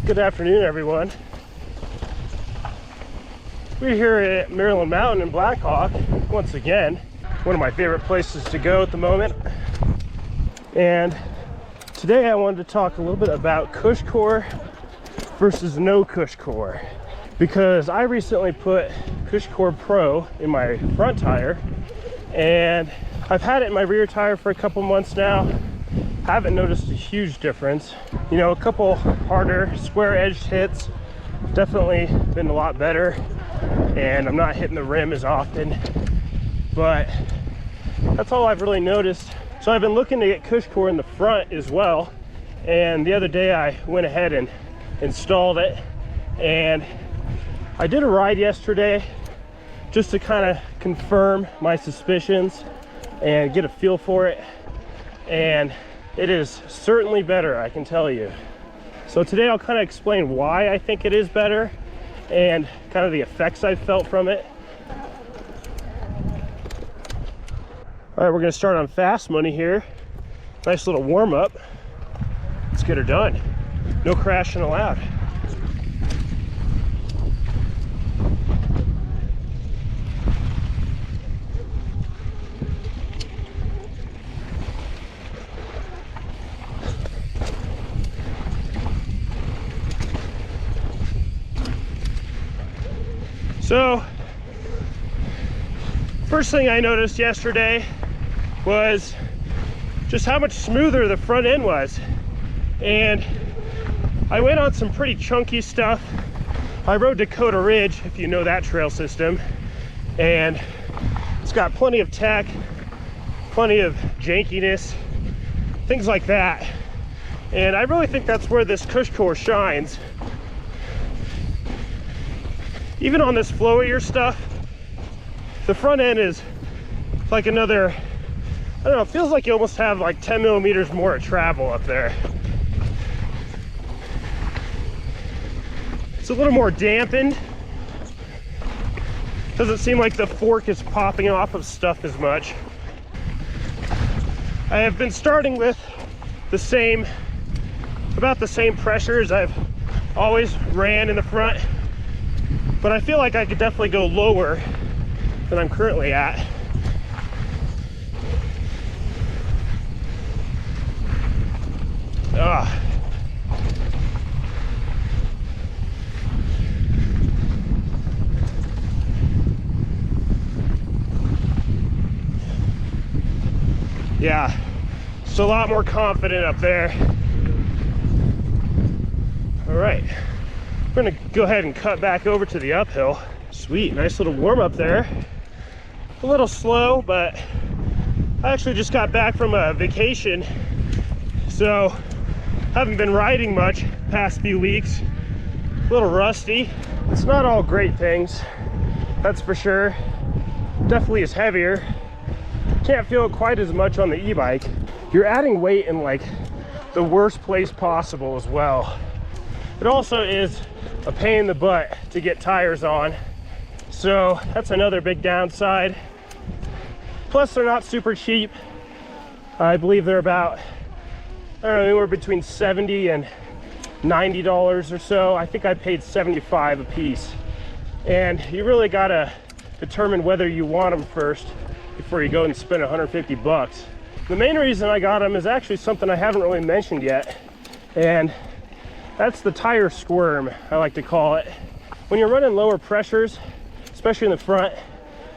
Good afternoon, everyone. We're here at Maryland Mountain in Black Hawk once again. One of my favorite places to go at the moment. And today I wanted to talk a little bit about Cushcore versus no Cushcore, because I recently put Cushcore Pro in my front tire and I've had it in my rear tire for a couple months now. Haven't noticed a huge difference. You know, a couple harder square edged hits, definitely been a lot better, and I'm not hitting the rim as often, but that's all I've really noticed. So I've been looking to get Cushcore in the front as well, and the other day I went ahead and installed it, and I did a ride yesterday just to kind of confirm my suspicions and get a feel for it, and it is certainly better, I can tell you. So today I'll kind of explain why I think it is better and kind of the effects I've felt from it. All right, we're gonna start on fast money here. Nice little warm up. Let's get her done. No crashing allowed. So, first thing I noticed yesterday was just how much smoother the front end was. And I went on some pretty chunky stuff. I rode Dakota Ridge, if you know that trail system, and it's got plenty of tech, plenty of jankiness, things like that. And I really think that's where this Cushcore shines. Even on this flowier stuff, the front end is like another, I don't know, it feels like you almost have like 10 millimeters more of travel up there. It's a little more dampened. Doesn't seem like the fork is popping off of stuff as much. I have been starting with about the same pressures I've always ran in the front, but I feel like I could definitely go lower than I'm currently at. Yeah, just a lot more confident up there. All right. We're gonna go ahead and cut back over to the uphill. Sweet, nice little warm up there. A little slow, but I actually just got back from a vacation, so haven't been riding much past few weeks. A little rusty. It's not all great things, that's for sure. Definitely is heavier. Can't feel it quite as much on the e-bike. You're adding weight in like the worst place possible as well. It also is a pain in the butt to get tires on, so that's another big downside. Plus they're not super cheap. I believe they're about, I don't know, anywhere between $70 and $90 or so. I think I paid $75 a piece, and you really gotta determine whether you want them first before you go and spend 150 bucks. The main reason I got them is actually something I haven't really mentioned yet, and that's the tire squirm, I like to call it. When you're running lower pressures, especially in the front,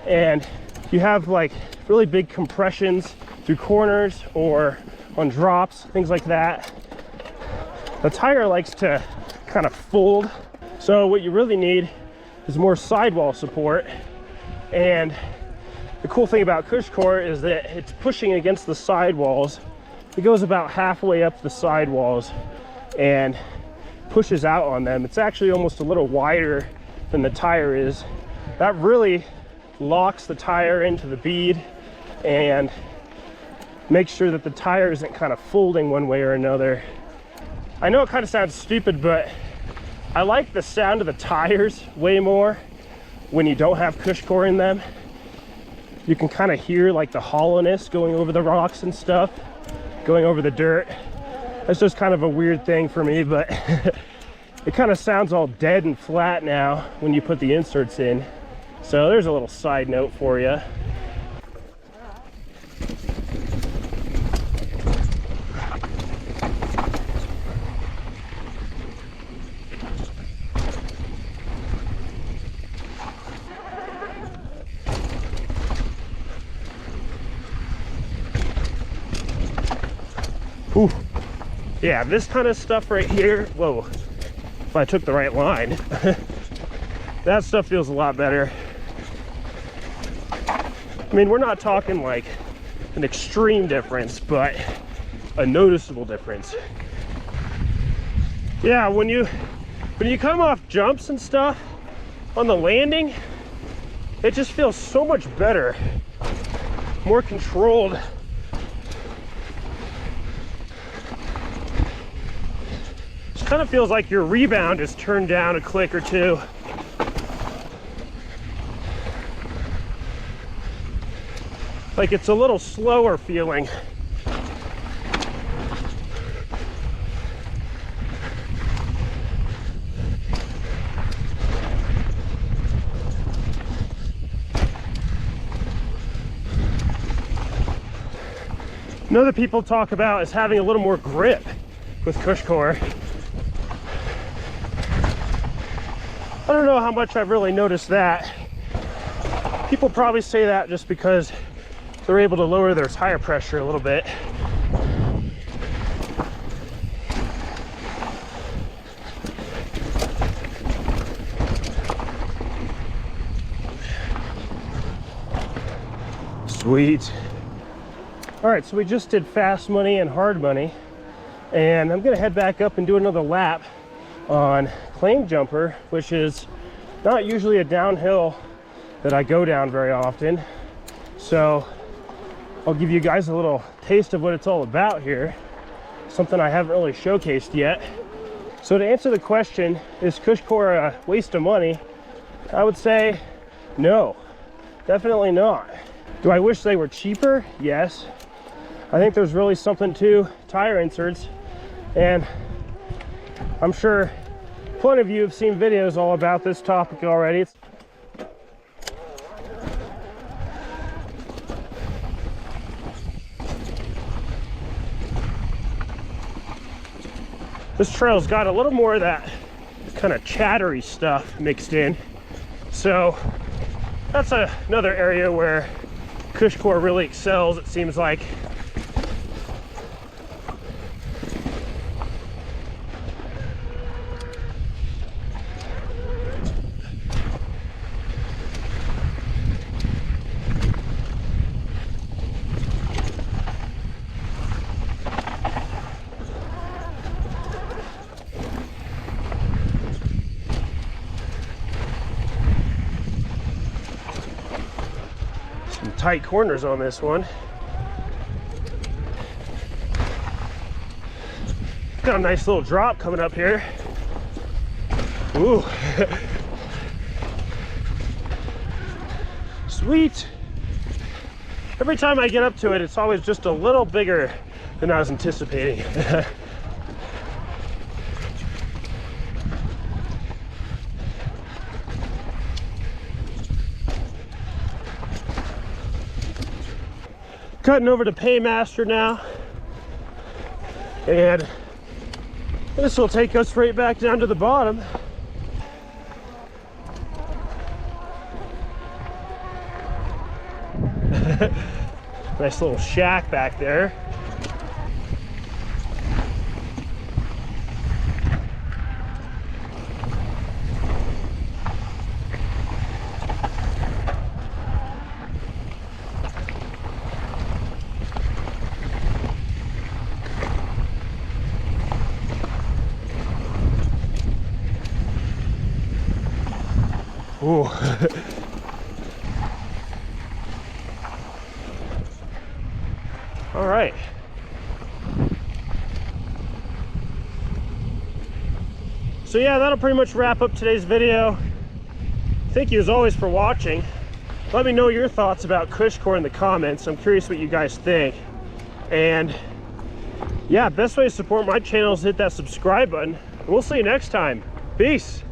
and you have like really big compressions through corners or on drops, things like that, the tire likes to kind of fold. So what you really need is more sidewall support. And the cool thing about Cushcore is that it's pushing against the sidewalls. It goes about halfway up the sidewalls and pushes out on them. It's actually almost a little wider than the tire is. That really locks the tire into the bead and makes sure that the tire isn't kind of folding one way or another. I know it kind of sounds stupid, but I like the sound of the tires way more when you don't have Cushcore in them. You can kind of hear like the hollowness going over the rocks and stuff, going over the dirt. That's just kind of a weird thing for me, but it kind of sounds all dead and flat now when you put the inserts in. So there's a little side note for you. Ooh. Yeah, this kind of stuff right here, whoa, if I took the right line, that stuff feels a lot better. I mean, we're not talking like an extreme difference, but a noticeable difference. Yeah, when you come off jumps and stuff on the landing, it just feels so much better, more controlled. Kind of feels like your rebound is turned down a click or two. Like it's a little slower feeling. Another people talk about is having a little more grip with Cushcore. I don't know how much I've really noticed that. People probably say that just because they're able to lower their tire pressure a little bit. Sweet. All right, so we just did fast money and hard money, and I'm gonna head back up and do another lap on claim jumper, which is not usually a downhill that I go down very often. So I'll give you guys a little taste of what it's all about here, something I haven't really showcased yet. So to answer the question, is Cushcore a waste of money? I would say no, definitely not. Do I wish they were cheaper? Yes. I think there's really something to tire inserts, and I'm sure plenty of you have seen videos all about this topic already. This trail's got a little more of that kind of chattery stuff mixed in. So that's another area where Cushcore really excels, it seems like. Tight corners on this one. Got a nice little drop coming up here. Ooh. Sweet. Every time I get up to it, it's always just a little bigger than I was anticipating. Cutting over to Paymaster now, and this will take us right back down to the bottom. Nice little shack back there. Ooh. All right. So yeah, that'll pretty much wrap up today's video. Thank you as always for watching. Let me know your thoughts about Cushcore in the comments. I'm curious what you guys think. And yeah, best way to support my channel is hit that subscribe button. We'll see you next time. Peace.